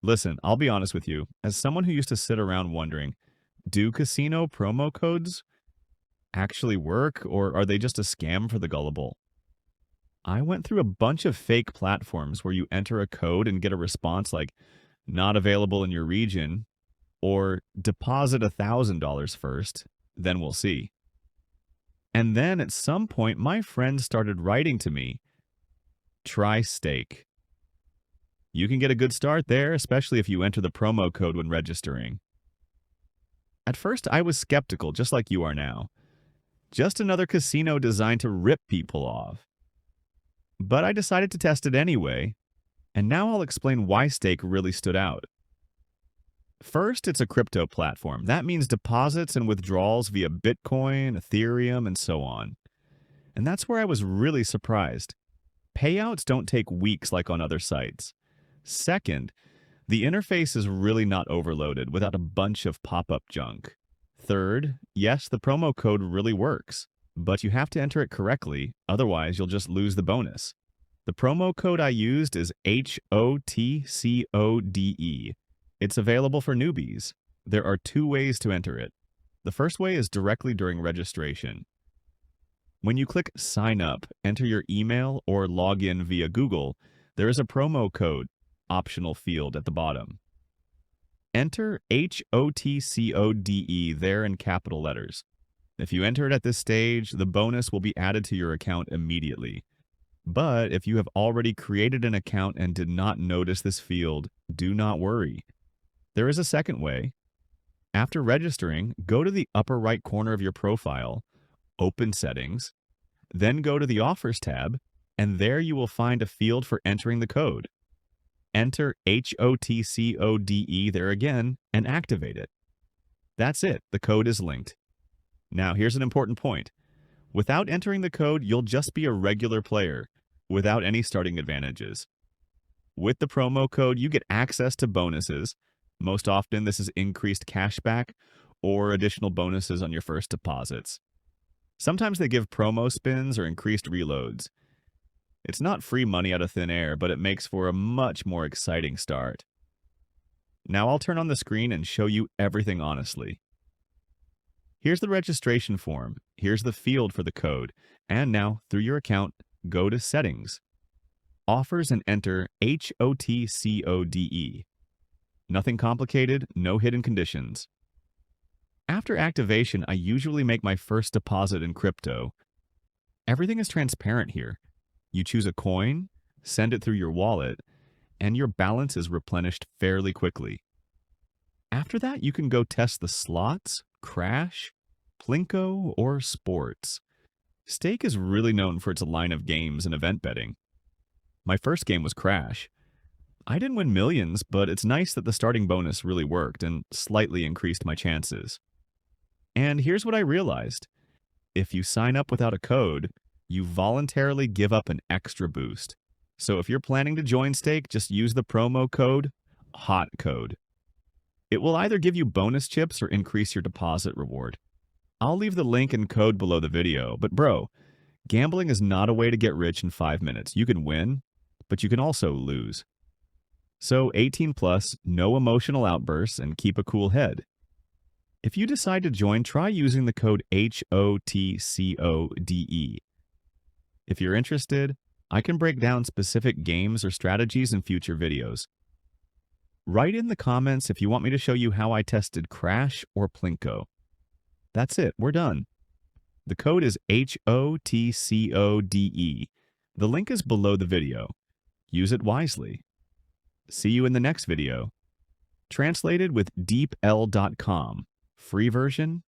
Listen, I'll be honest with you. As someone who used to sit around wondering, do casino promo codes actually work or are they just a scam for the gullible? I went through a bunch of fake platforms where you enter a code and get a response like not available in your region or deposit $1,000 first, then we'll see. And then at some point, my friend started writing to me, try stake. You can get a good start there, especially if you enter the promo code when registering. At first, I was skeptical, just like you are now. Just another casino designed to rip people off. But I decided to test it anyway, and now I'll explain why stake really stood out. First, it's a crypto platform. That means deposits and withdrawals via Bitcoin, Ethereum, and so on. And that's where I was really surprised. Payouts don't take weeks like on other sites. Second, the interface is really not overloaded without a bunch of pop-up junk. Third, yes, the promo code really works, but you have to enter it correctly, otherwise you'll just lose the bonus. The promo code I used is HOTCODE. It's available for newbies. There are two ways to enter it. The first way is directly during registration. When you click Sign Up, enter your email or log in via Google, there is a promo code optional field at the bottom. Enter HOTCODE there in capital letters. If you enter it at this stage, the bonus will be added to your account immediately. But if you have already created an account and did not notice this field, do not worry. There is a second way. After registering, go to the upper right corner of your profile, open Settings, then go to the Offers tab, and there you will find a field for entering the code. Enter HOTCODE there again and activate it. That's it, the code is linked. Now here's an important point. Without entering the code, you'll just be a regular player, without any starting advantages. With the promo code, you get access to bonuses. Most often, this is increased cashback or additional bonuses on your first deposits. Sometimes they give promo spins or increased reloads. It's not free money out of thin air, but it makes for a much more exciting start. Now I'll turn on the screen and show you everything honestly. Here's the registration form, here's the field for the code, and now, through your account, go to Settings. Offers and enter HOTCODE. Nothing complicated, no hidden conditions. After activation, I usually make my first deposit in crypto. Everything is transparent here. You choose a coin, send it through your wallet, and your balance is replenished fairly quickly. After that, you can go test the slots, Crash, Plinko, or Sports. Stake is really known for its line of games and event betting. My first game was Crash. I didn't win millions, but it's nice that the starting bonus really worked and slightly increased my chances. And here's what I realized. If you sign up without a code, you voluntarily give up an extra boost. So if you're planning to join Stake, just use the promo code HOTCODE. It will either give you bonus chips or increase your deposit reward. I'll leave the link and code below the video, but bro, gambling is not a way to get rich in 5 minutes. You can win, but you can also lose. So 18 plus, no emotional outbursts, and keep a cool head. If you decide to join, try using the code HOTCODE. If you're interested, I can break down specific games or strategies in future videos. Write in the comments if you want me to show you how I tested Crash or Plinko. That's it, we're done. The code is HOTCODE. The link is below the video. Use it wisely. See you in the next video. Translated with deepl.com. Free version